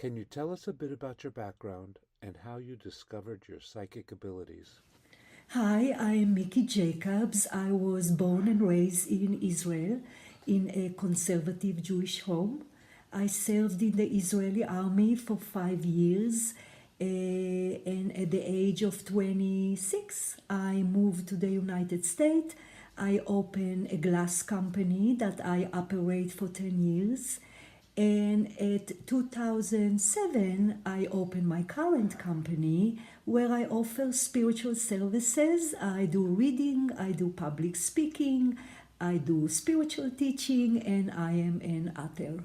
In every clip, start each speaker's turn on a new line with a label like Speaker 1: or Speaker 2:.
Speaker 1: Can you tell us a bit about your background and how you discovered your psychic abilities?
Speaker 2: Hi, I'm Miki Jacobs. I was born and raised in Israel in a conservative Jewish home. I served in the Israeli army for 5 years, and at the age of 26, I moved to the United States. I opened a glass company that I operate for 10 years. And at 2007, I opened my current company where I offer spiritual services. I do reading, I do public speaking, I do spiritual teaching, and I am an author.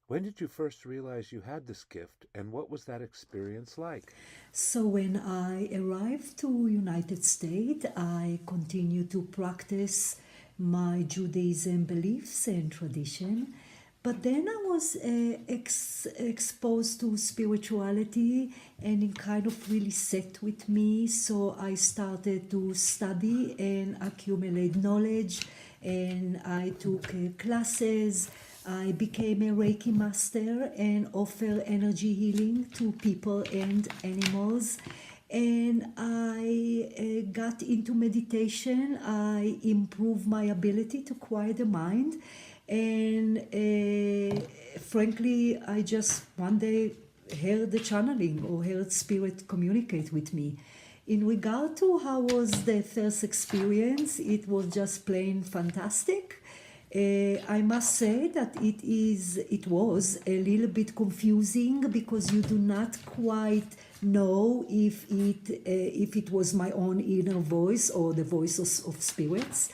Speaker 1: When did you first realize you had this gift, and what was that experience like?
Speaker 2: So when I arrived to United States, I continued to practice my Judaism beliefs and tradition. But then I was exposed to spirituality and it kind of really set with me. So I started to study and accumulate knowledge and I took classes. I became a Reiki master and offer energy healing to people and animals. And I got into meditation. I improved my ability to quiet the mind. And frankly, I just one day heard the channeling or heard spirit communicate with me. In regard to how was the first experience, it was just plain fantastic. I must say that it was a little bit confusing because you do not quite know if it was my own inner voice or the voice of spirits.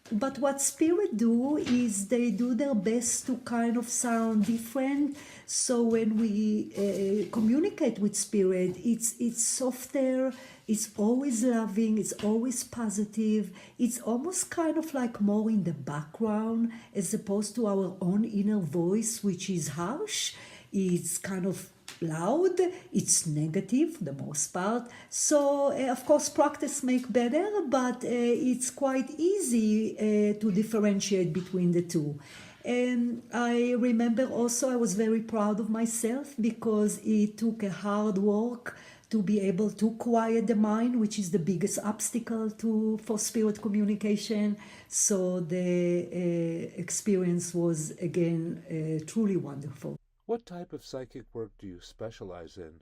Speaker 2: But what spirit do is they do their best to kind of sound different. So when we communicate with spirit, it's softer, it's always loving, it's always positive. It's almost kind of like more in the background as opposed to our own inner voice, which is harsh. It's kind of loud, it's negative for the most part. So of course practice make better, but it's quite easy to differentiate between the two. And I remember also I was very proud of myself because it took a hard work to be able to quiet the mind, which is the biggest obstacle for spirit communication. So the experience was again truly wonderful.
Speaker 1: What type of psychic work do you specialize in?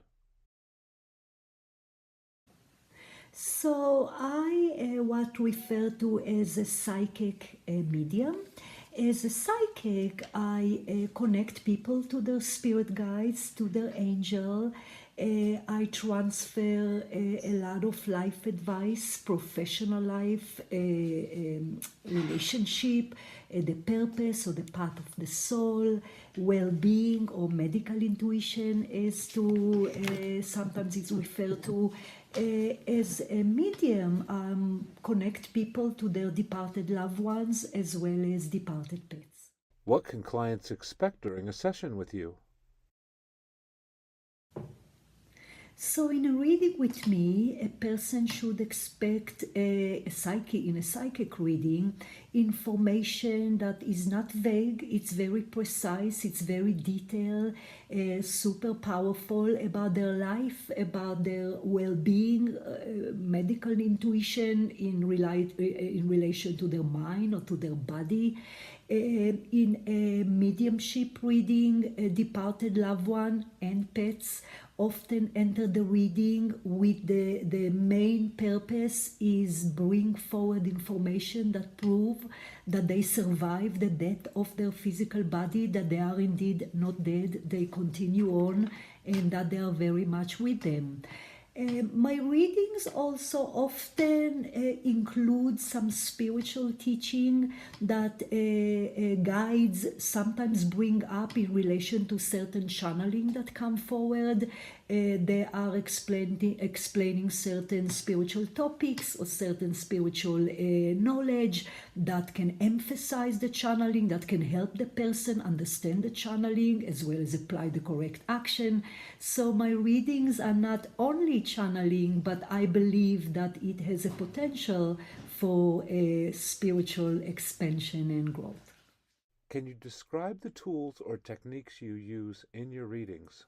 Speaker 2: So I what refer to as a psychic medium. As a psychic, I connect people to their spirit guides, to their angel. I transfer a lot of life advice, professional life, relationship, the purpose or the path of the soul, well-being or medical intuition as to sometimes it's referred to as a medium, connect people to their departed loved ones as well as departed pets.
Speaker 1: What can clients expect during a session with you?
Speaker 2: So, in a reading with me, a person should expect in a psychic reading information that is not vague, it's very precise, it's very detailed, super powerful about their life, about their well being, medical intuition in relation to their mind or to their body. In a mediumship reading, a departed loved one and pets often enter the reading with the main purpose is bring forward information that prove that they survive the death of their physical body, that they are indeed not dead, they continue on, and that they are very much with them. My readings also often include some spiritual teaching that guides sometimes bring up in relation to certain channeling that come forward. They are explaining certain spiritual topics or certain spiritual knowledge that can emphasize the channeling, that can help the person understand the channeling as well as apply the correct action. So my readings are not only channeling, but I believe that it has a potential for a spiritual expansion and growth.
Speaker 1: Can you describe the tools or techniques you use in your readings?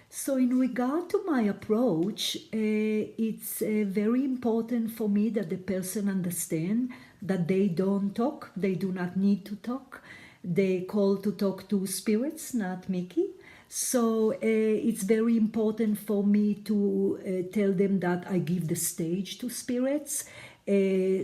Speaker 2: So, in regard to my approach, it's very important for me that the person understand that they don't talk, they do not need to talk. They call to talk to spirits, not Mickey. So, it's very important for me to tell them that I give the stage to spirits.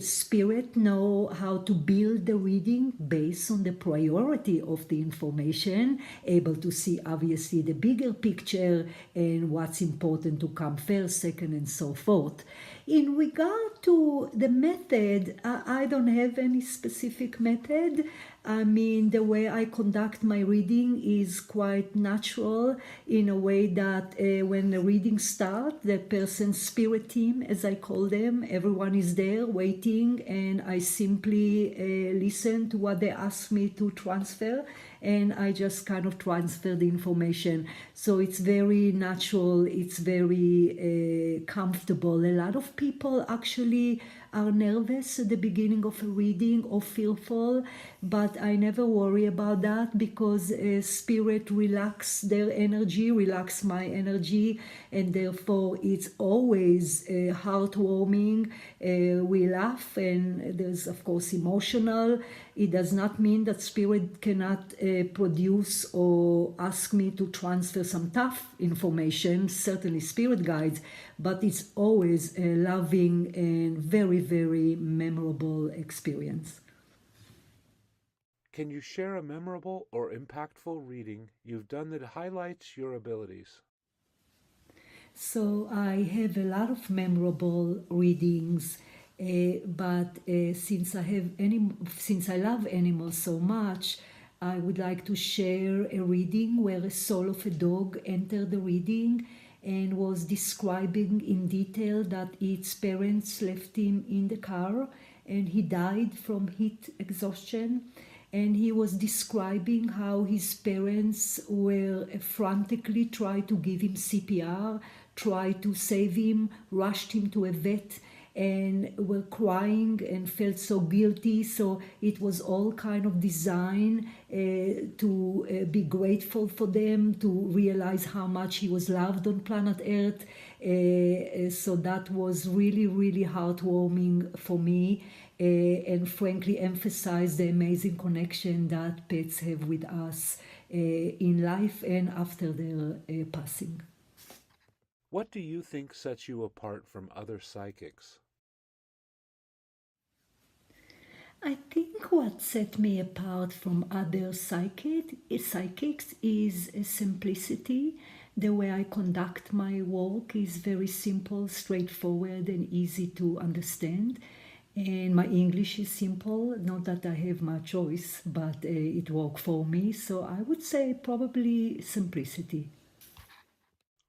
Speaker 2: Spirit know how to build the reading based on the priority of the information, able to see obviously the bigger picture and what's important to come first, second, and so forth. In regard to the method, I don't have any specific method. I mean, the way I conduct my reading is quite natural in a way that when the reading starts, the person's spirit team, as I call them, everyone is there waiting, and I simply listen to what they ask me to transfer, and I just kind of transfer the information. So it's very natural, it's very comfortable. A lot of people actually are nervous at the beginning of a reading or fearful, but I never worry about that because spirit relax their energy, relax my energy, and therefore it's always heartwarming. We laugh, and there's of course emotional. It does not mean that spirit cannot produce or ask me to transfer some tough information, certainly spirit guides, but it's always a loving and very, very memorable experience.
Speaker 1: Can you share a memorable or impactful reading you've done that highlights your abilities?
Speaker 2: So I have a lot of memorable readings, but since I love animals so much, I would like to share a reading where a soul of a dog entered the reading and was describing in detail that its parents left him in the car and he died from heat exhaustion, and he was describing how his parents were frantically trying to give him CPR, tried to save him, rushed him to a vet, and were crying and felt so guilty. So it was all kind of designed to be grateful for them, to realize how much he was loved on planet Earth. So that was really, really heartwarming for me, and frankly emphasize the amazing connection that pets have with us in life and after their passing.
Speaker 1: What do you think sets you apart from other psychics?
Speaker 2: I think what set me apart from other psychics is a simplicity. The way I conduct my work is very simple, straightforward, and easy to understand. And my English is simple, not that I have my choice, but it worked for me. So I would say probably simplicity.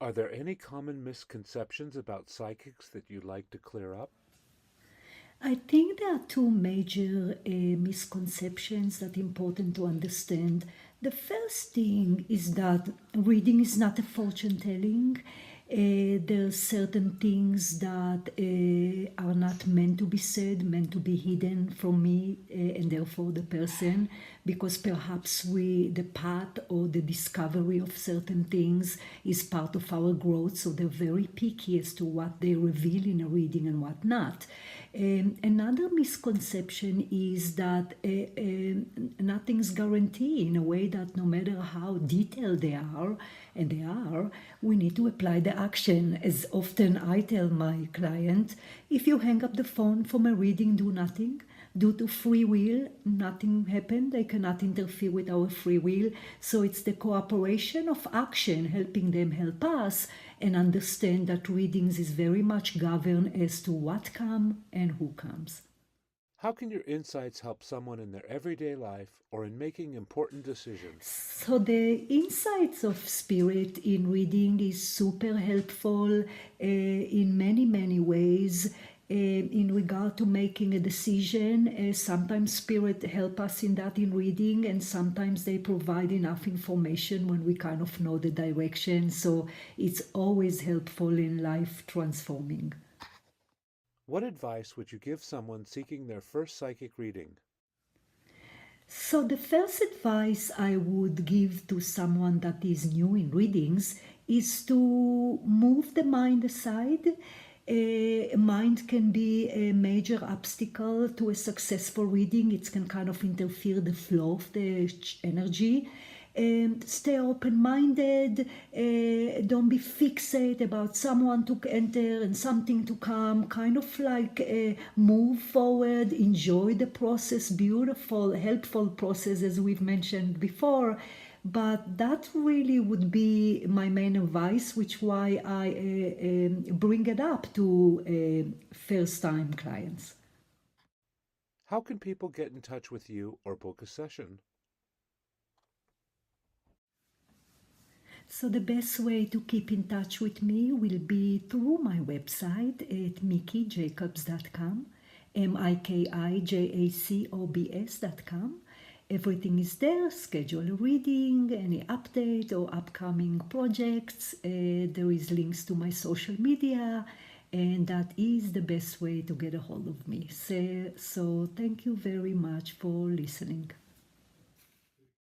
Speaker 1: Are there any common misconceptions about psychics that you'd like to clear up?
Speaker 2: I think there are two major misconceptions that are important to understand. The first thing is that reading is not a fortune telling. There are certain things that are not meant to be said, meant to be hidden from me and therefore the person, because perhaps the path or the discovery of certain things is part of our growth. So they're very picky as to what they reveal in a reading and what not. Another misconception is that nothing's guaranteed, in a way that no matter how detailed they are, and they are, we need to apply the action. As often I tell my client, if you hang up the phone from a reading, do nothing. Due to free will, nothing happened. They cannot interfere with our free will. So it's the cooperation of action, helping them help us, and understand that readings is very much governed as to what come and who comes.
Speaker 1: How can your insights help someone in their everyday life or in making important decisions?
Speaker 2: So the insights of spirit in reading is super helpful in many, many ways. In regard to making a decision, sometimes spirit help us in that in reading, and sometimes they provide enough information when we kind of know the direction. So it's always helpful in life transforming.
Speaker 1: What advice would you give someone seeking their first psychic reading?
Speaker 2: So, the first advice I would give to someone that is new in readings is to move the mind aside. Mind can be a major obstacle to a successful reading. It can kind of interfere the flow of the energy. Stay open-minded. Don't be fixated about someone to enter and something to come. Kind of like move forward, enjoy the process, beautiful, helpful process as we've mentioned before. But that really would be my main advice, which why I bring it up to first-time clients.
Speaker 1: How can people get in touch with you or book a session?
Speaker 2: So the best way to keep in touch with me will be through my website at mikijacobs.com, mikijacobs.com. Everything is there, schedule a reading, any update or upcoming projects. There is links to my social media, and that is the best way to get a hold of me. So thank you very much for listening.